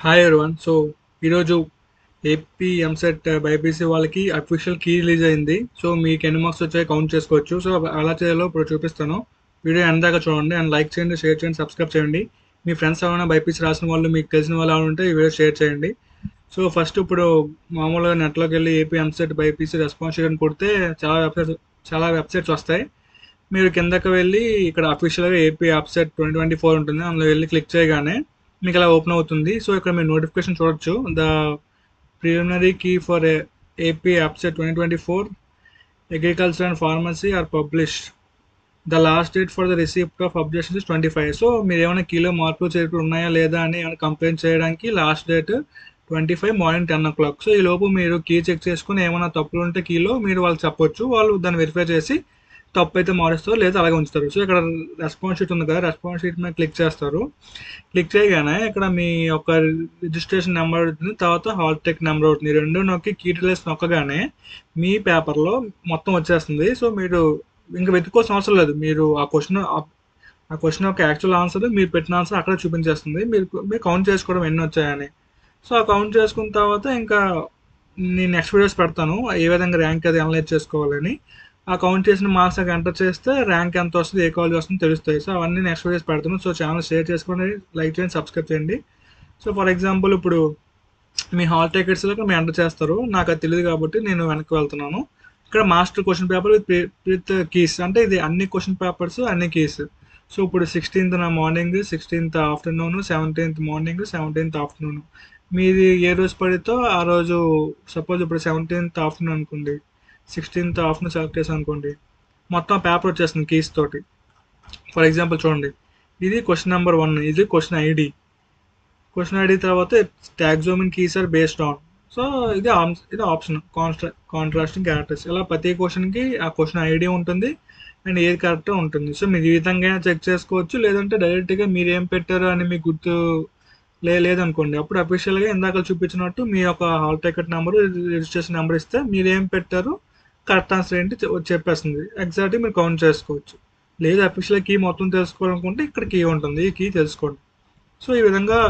Hi everyone. So ఈరోజు AP EAMCET BiPC వాళ్ళకి official key release అయింది. సో మీకు ఎన్ని మార్క్స్ వచ్చాయో కౌంట్ చేసుకోవచ్చు. సో అలా చేయాలో ఇప్పుడు చూపిస్తాను. వీడియో ఎండ్ దాకా చూడండి అండ్ లైక్ చేయండి, షేర్ చేయండి, సబ్స్క్రైబ్ చేయండి. మీ ఫ్రెండ్స్ ఎవరైనా బైపీసీ రాసిన వాళ్ళు, మీకు తెలిసిన వాళ్ళు ఎవరు ఉంటే ఈ వీడియో షేర్ చేయండి. సో ఫస్ట్ ఇప్పుడు మామూలుగా నెట్లోకి వెళ్ళి AP EAMCET BiPC response sheet అని కొడితే చాలా వెబ్సైట్స్ వస్తాయి. మీరు కిందకి వెళ్ళి ఇక్కడ అఫీషియల్గా ఏపీ అప్సెట్ 2024 ఉంటుంది, అందులో వెళ్ళి క్లిక్ చేయగానే మీకు ఇలా ఓపెన్ అవుతుంది. సో ఇక్కడ మీరు నోటిఫికేషన్ చూడొచ్చు. The preliminary key for AP EAPCET 2024 agriculture and pharmacy are published. The last date for the receipt of objections is 25. So మీరు ఏమైనా కీలో మార్పులు చేర్పులు ఉన్నాయా లేదా అని ఏమైనా కంప్లైంట్ చేయడానికి last date 25 morning 10 o'clock. So ఈ లోపు మీరు కీ చెక్ చేసుకుని ఏమైనా తప్పులు ఉంటే కీలో మీరు వాళ్ళకి చెప్పొచ్చు. వాళ్ళు దాన్ని వెరిఫై చేసి తప్పు అయితే మారుస్తారు, లేదా అలాగే ఉంచుతారు. సో ఇక్కడ రెస్పాన్స్ షీట్ ఉంది కదా, రెస్పాన్స్ షీట్ మీద క్లిక్ చేస్తారు. క్లిక్ చేయగానే ఇక్కడ మీ యొక్క రిజిస్ట్రేషన్ నెంబర్ అవుతుంది, తర్వాత హాల్ టెక్ నెంబర్ అవుతుంది. ఈ రెండు నొక్కి కీ డీటెయిల్స్ నొక్కగానే మీ పేపర్లో మొత్తం వచ్చేస్తుంది. సో మీరు ఇంకా వెతుక్కోవాల్సిన అవసరం లేదు. మీరు ఆ క్వశ్చన్ యొక్క యాక్చువల్ ఆన్సర్, మీరు పెట్టిన ఆన్సర్ అక్కడ చూపించేస్తుంది. మీరు కౌంట్ చేసుకోవడం ఎన్ని వచ్చాయని. సో ఆ కౌంట్ చేసుకున్న తర్వాత ఇంకా నేను నెక్స్ట్ వీడియోస్ పెడతాను ఏ విధంగా ర్యాంక్ అది అనలైజ్ చేసుకోవాలని. ఆ కౌంట్ చేసిన మార్క్స్ అక్కడ ఎంటర్ చేస్తే ర్యాంక్ ఎంత వస్తుంది, ఏ కాలేజ్ వస్తుందో తెలుస్తాయి. సో అవన్నీ నెక్స్ట్ వీడియోస్ పెడతాను. సో ఛానల్ షేర్ చేసుకోండి, లైక్ చేయండి, సబ్స్క్రైబ్ చేయండి. సో ఫర్ ఎగ్జాంపుల్ ఇప్పుడు మీ హాల్ టికెట్స్లో మీరు ఎంటర్ చేస్తారు. నాకు అది తెలియదు కాబట్టి నేను వెనక్కి వెళ్తున్నాను. ఇక్కడ master question paper with keys, అంటే ఇది అన్ని క్వశ్చన్ పేపర్స్ అన్ని కీస్. సో ఇప్పుడు 16th morning, 16th afternoon, 17th morning, 17th afternoon. మీది ఏ రోజు పడితో ఆ రోజు. సపోజ్ ఇప్పుడు 17th ఆఫ్టర్నూన్ అనుకోండి, 16th ఆఫ్టర్నూన్ సెలెక్ట్ చేసాం అనుకోండి, మొత్తం పేపర్ వచ్చేస్తుంది కీస్ తోటి. ఫర్ ఎగ్జాంపుల్ చూడండి, ఇది క్వశ్చన్ నెంబర్ 1, ఇది క్వశ్చన్ ఐడి. క్వశ్చన్ ఐడి తర్వాత taxonomy keys are based on. So ఇది ఆప్షన్ కాంట్రాస్టింగ్ క్యారెక్టర్స్. ఇలా ప్రతి క్వశ్చన్కి ఆ క్వశ్చన్ ఐడి ఉంటుంది అండ్ ఏది కరెక్ట్ ఉంటుంది. సో మీరు ఈ విధంగా చెక్ చేసుకోవచ్చు, లేదంటే డైరెక్ట్గా మీరు ఏం పెట్టారు అని మీకు గుర్తు లేదనుకోండి, అప్పుడు అఫీషియల్గా ఇందాక చూపించినట్టు మీ యొక్క hall ticket number, registration number ఇస్తే మీరు ఏం పెట్టారు, కరెక్ట్ ఆన్సర్ ఏంటి చెప్పేస్తుంది. ఎగ్జాక్ట్గా మీరు కౌంట్ చేసుకోవచ్చు. లేదు అఫీషియల్ కీ మొత్తం తెలుసుకోవాలనుకుంటే ఇక్కడ కీ ఉంటుంది, ఈ కీ తెలుసుకోండి. సో ఈ విధంగా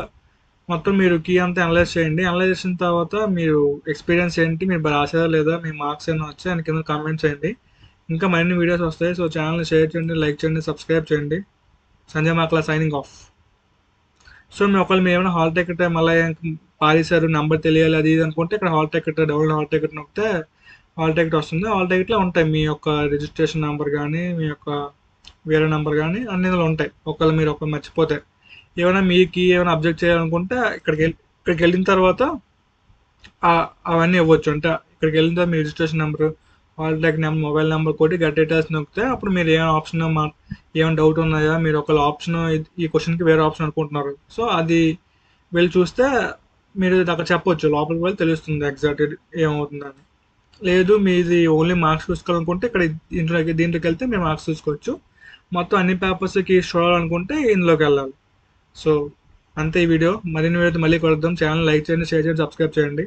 మొత్తం మీరు కీ అంతా అనలైజ్ చేయండి. అనలైజ్ చేసిన తర్వాత మీరు ఎక్స్పీరియన్స్ ఏంటి, మీరు రాసారా లేదా, మీ మార్క్స్ ఏమైనా వచ్చాయి అని కింద కామెంట్ చేయండి. ఇంకా మరిన్ని వీడియోస్ వస్తాయి. సో ఛానల్ని షేర్ చేయండి, లైక్ చేయండి, సబ్స్క్రైబ్ చేయండి. Sanjay Makla signing off. So మీ ఒకవేళ మీరు ఏమైనా హాల్ టికెట్ మళ్ళీ పారేశారు, నెంబర్ తెలియాలి అది ఇది అనుకుంటే ఇక్కడ hall ticket, download hall ticket నొక్కితే హాల్ టికెట్ వస్తుంది. హాల్ టికెట్లో ఉంటాయి మీ యొక్క రిజిస్ట్రేషన్ నెంబర్ కానీ, మీ యొక్క వేరే నెంబర్ కానీ అన్ని ఇందులో ఉంటాయి. ఒకవేళ మీరు మర్చిపోతే ఏమైనా మీకు ఏమైనా అబ్జెక్ట్ చేయాలనుకుంటే ఇక్కడికి వెళ్ళిన తర్వాత అవన్నీ ఇవ్వచ్చు. అంటే ఇక్కడికి వెళ్ళిన తర్వాత మీ registration number, hall ticket number, mobile number కొట్టి గెట్ డీటెయిల్స్ నొక్కితే అప్పుడు మీరు ఏమైనా ఆప్షన్ ఏమైనా డౌట్ ఉన్నాయా, మీరు ఒకవేళ ఆప్షన్ ఈ క్వశ్చన్కి వేరే ఆప్షన్ అనుకుంటున్నారు, సో అది వెళ్ళి చూస్తే మీరు అక్కడ చెప్పొచ్చు, లోపలికి వెళ్ళి తెలుస్తుంది ఎగ్జాక్ట్ ఏమవుతుందని. లేదు మీది ఓన్లీ మార్క్స్ చూసుకోవాలనుకుంటే ఇక్కడ దీంట్లోకి వెళ్తే మీరు మార్క్స్ చూసుకోవచ్చు. మొత్తం అన్ని పేపర్స్కి చూడాలనుకుంటే ఇందులోకి వెళ్ళాలి. సో అంతే ఈ వీడియో. మరిన్ని వీడియో మళ్ళీ కలుద్దాం. ఛానల్ లైక్ చేయండి, షేర్ చేయండి, సబ్స్క్రైబ్ చేయండి.